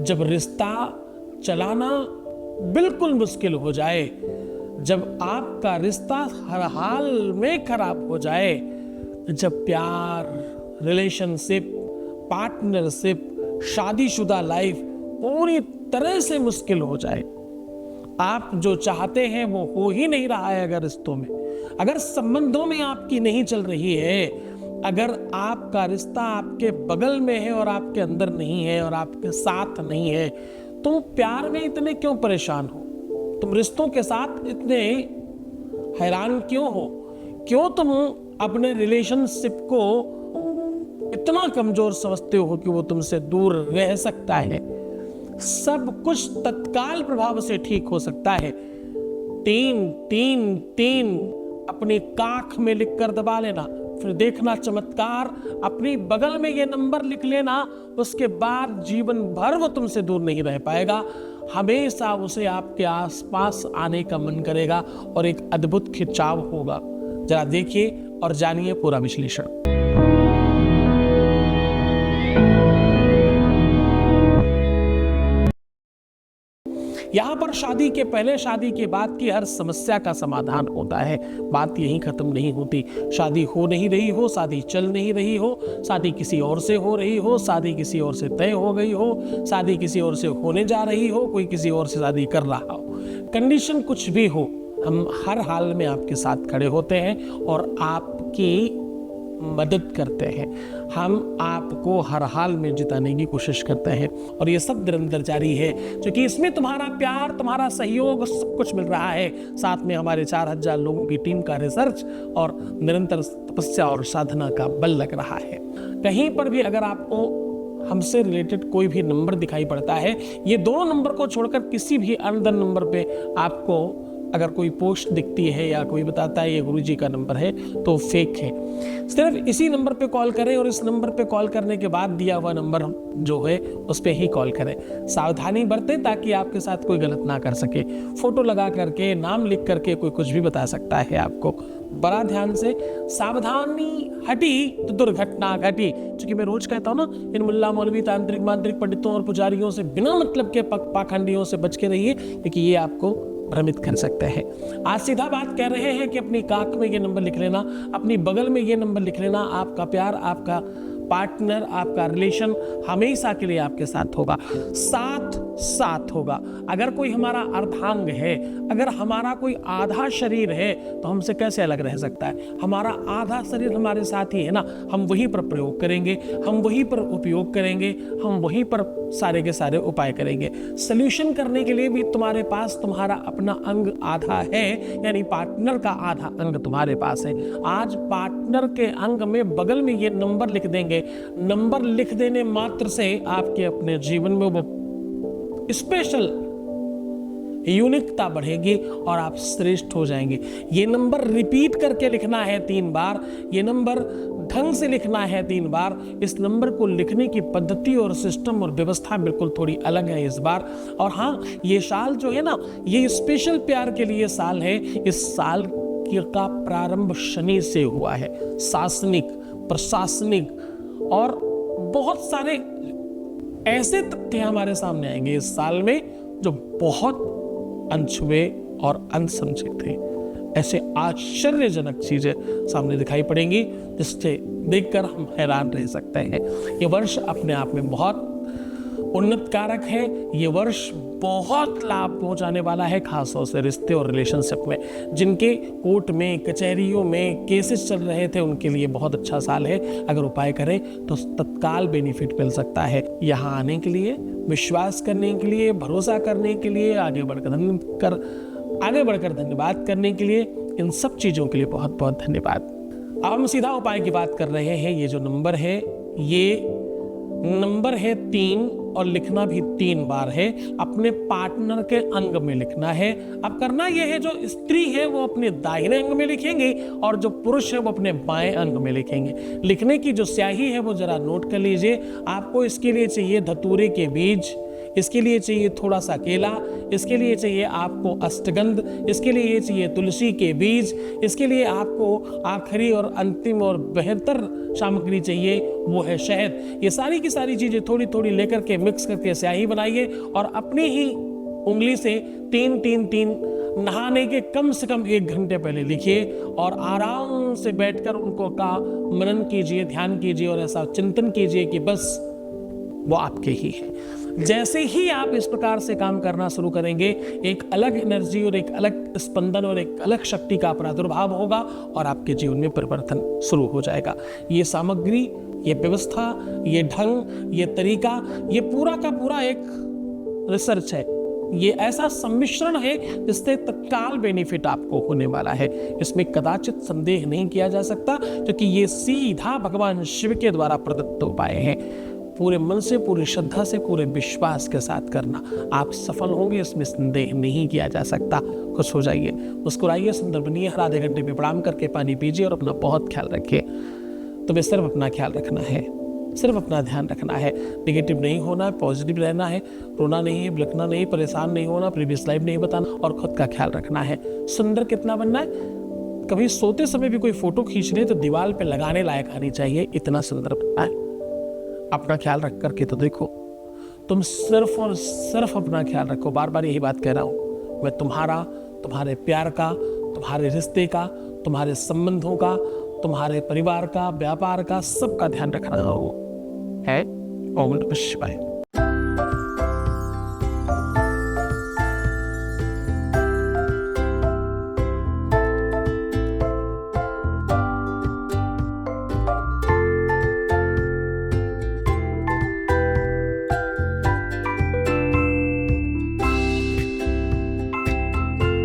जब रिश्ता चलाना बिल्कुल मुश्किल हो जाए, जब आपका रिश्ता हर हाल में खराब हो जाए, जब प्यार, रिलेशनशिप, पार्टनरशिप, शादीशुदा लाइफ पूरी तरह से मुश्किल हो जाए, आप जो चाहते हैं वो हो ही नहीं रहा है, अगर रिश्तों में, अगर संबंधों में आपकी नहीं चल रही है, अगर आपका रिश्ता आपके बगल में है और आपके अंदर नहीं है और आपके साथ नहीं है, तुम प्यार में इतने क्यों परेशान हो? तुम रिश्तों के साथ इतने हैरान क्यों हो? क्यों तुम अपने रिलेशनशिप को इतना कमजोर समझते हो कि वो तुमसे दूर रह सकता है? सब कुछ तत्काल प्रभाव से ठीक हो सकता है। 3-3-3 अपनी काख में लिखकर दबा लेना, फिर देखना चमत्कार, अपनी बगल में ये नंबर लिख लेना, उसके बाद जीवन भर वो तुमसे दूर नहीं रह पाएगा। हमेशा उसे आपके आसपास आने का मन करेगा और एक अद्भुत खिंचाव होगा। जरा देखिए और जानिए पूरा विश्लेषण। यहाँ पर शादी के पहले, शादी के बाद की हर समस्या का समाधान होता है। बात यहीं खत्म नहीं होती। शादी हो नहीं रही हो, शादी चल नहीं रही हो, शादी किसी और से हो रही हो, शादी किसी और से तय हो गई हो, शादी किसी और से होने जा रही हो, कोई किसी और से शादी कर रहा हो, कंडीशन कुछ भी हो, हम हर हाल में आपके साथ खड़े होते हैं और आपकी मदद करते हैं। हम आपको हर हाल में जिताने की कोशिश करते हैं और ये सब निरंतर जारी है, क्योंकि इसमें तुम्हारा प्यार, तुम्हारा सहयोग, सब कुछ मिल रहा है। साथ में हमारे 4000 लोगों की टीम का रिसर्च और निरंतर तपस्या और साधना का बल लग रहा है। कहीं पर भी अगर आपको हमसे रिलेटेड कोई भी नंबर दिखाई पड़ता है, ये दोनों नंबर को छोड़कर किसी भी अनदर नंबर पे आपको अगर कोई पोस्ट दिखती है या कोई बताता है ये गुरुजी का नंबर है, तो फेक है। सिर्फ इसी नंबर पे कॉल करें और इस नंबर पे कॉल करने के बाद दिया हुआ नंबर जो है उस पे ही कॉल करें। सावधानी बरतें ताकि आपके साथ कोई गलत ना कर सके। फोटो लगा करके, नाम लिख करके कोई कुछ भी बता सकता है आपको। बड़ा ध्यान से, सावधानी हटी तो दुर्घटना घटी। क्योंकि मैं रोज कहता हूँ ना, इन मुल्ला मौलवी, तांत्रिक, मांत्रिक, पंडितों और पुजारियों से, बिना मतलब के पाखंडियों से बच के रहिए, क्योंकि ये आपको भ्रमित कर सकते हैं। आज सीधा बात कह रहे हैं कि अपनी काख में ये नंबर लिख लेना, अपनी बगल में ये नंबर लिख लेना। आपका प्यार, आपका पार्टनर, आपका रिलेशन हमेशा के लिए आपके साथ होगा, साथ होगा। अगर कोई हमारा अर्धांग है, अगर हमारा कोई आधा शरीर है, तो हमसे कैसे अलग रह सकता है? हमारा आधा शरीर हमारे साथ ही है ना, हम वहीं पर प्रयोग करेंगे, हम वहीं पर उपयोग करेंगे, हम वहीं पर सारे के सारे उपाय करेंगे। सॉल्यूशन करने के लिए भी तुम्हारे पास तुम्हारा अपना अंग आधा है, यानी पार्टनर का आधा अंग तुम्हारे पास है। आज पार्टनर के अंग में बगल में ये नंबर लिख देंगे। नंबर लिख देने मात्र से आपके अपने जीवन में वो स्पेशल यूनिकता बढ़ेगी और आप श्रेष्ठ हो जाएंगे। ये नंबर रिपीट करके लिखना है 3 बार, ये नंबर ढंग से लिखना है 3 बार। इस नंबर को लिखने की पद्धति और सिस्टम और व्यवस्था बिल्कुल थोड़ी अलग है इस बार। और हाँ, ये साल जो है ना, ये स्पेशल प्यार के लिए साल है। इस साल का प्रारंभ शनि से हुआ है। शासनिक, प्रशासनिक और बहुत सारे ऐसे तथ्य हमारे सामने आएंगे इस साल में जो बहुत अनछुए और अनसमझे थे। ऐसे आश्चर्यजनक चीजें सामने दिखाई पड़ेंगी जिससे देखकर हम हैरान रह सकते हैं। ये वर्ष अपने आप में बहुत उन्नत कारक है। ये वर्ष बहुत लाभ पहुंचाने वाला है, खासतौर से रिश्ते और रिलेशनशिप में। जिनके कोर्ट में, कचहरियों में केसेस चल रहे थे, उनके लिए बहुत अच्छा साल है। अगर उपाय करें तो तत्काल बेनिफिट मिल सकता है। यहाँ आने के लिए, विश्वास करने के लिए, भरोसा करने के लिए, आगे बढ़कर धन्यवाद करने के लिए, इन सब चीज़ों के लिए बहुत बहुत धन्यवाद। अब हम सीधा उपाय की बात कर रहे हैं। ये जो नंबर है, ये नंबर है 3 और लिखना भी 3 बार है। अपने पार्टनर के अंग में लिखना है। अब करना यह है, जो स्त्री है वो अपने दाहिने अंग में लिखेंगे और जो पुरुष है वो अपने बाएं अंग में लिखेंगे। लिखने की जो स्याही है वो जरा नोट कर लीजिए। आपको इसके लिए चाहिए धतूरे के बीज, इसके लिए चाहिए थोड़ा सा केला, इसके लिए चाहिए आपको अष्टगंध, इसके लिए ये चाहिए तुलसी के बीज, इसके लिए आपको आखिरी और अंतिम और बेहतर सामग्री चाहिए, वो है शहद। ये सारी की सारी चीजें थोड़ी थोड़ी लेकर के मिक्स करके स्याही बनाइए और अपनी ही उंगली से 3-3-3 नहाने के कम से कम 1 घंटे पहले लिखिए और आराम से बैठकर उनको का मनन कीजिए, ध्यान कीजिए और ऐसा चिंतन कीजिए कि बस वो आपके ही है। जैसे ही आप इस प्रकार से काम करना शुरू करेंगे, एक अलग एनर्जी और एक अलग स्पंदन और एक अलग शक्ति का प्रादुर्भाव होगा और आपके जीवन में परिवर्तन शुरू हो जाएगा। ये सामग्री, ये व्यवस्था, ये ढंग, ये तरीका, ये पूरा का पूरा एक रिसर्च है। ये ऐसा सम्मिश्रण है जिससे तत्काल बेनिफिट आपको होने वाला है, इसमें कदाचित संदेह नहीं किया जा सकता, क्योंकि ये सीधा भगवान शिव के द्वारा प्रदत्त उपाय हैं। पूरे मन से, पूरी श्रद्धा से, पूरे विश्वास के साथ करना, आप सफल होंगे, इसमें संदेह नहीं किया जा सकता। खुश हो जाइए, मुस्कुराइए, सुंदर बनिए, हर आधे घंटे में प्रणाम करके पानी पीजिए और अपना बहुत ख्याल रखिए। तुम्हें सिर्फ अपना ख्याल रखना है, सिर्फ अपना ध्यान रखना है, नेगेटिव नहीं होना है, पॉजिटिव रहना है, रोना नहीं है, बिलखना नहीं, परेशान नहीं होना, प्रीवियस लाइफ नहीं बताना और खुद का ख्याल रखना है। सुंदर कितना बनना है, कभी सोते समय भी कोई फोटो खींच रहे तो दीवार पे लगाने लायक आनी चाहिए, इतना सुंदर बनना है। अपना ख्याल रख करके तो देखो, तुम सिर्फ और सिर्फ अपना ख्याल रखो। बार बार यही बात कह रहा हूं, मैं तुम्हारा, तुम्हारे प्यार का, तुम्हारे रिश्ते का, तुम्हारे संबंधों का, तुम्हारे परिवार का, व्यापार का, सबका ध्यान रख रहा हूं है। ओम नमः शिवाय।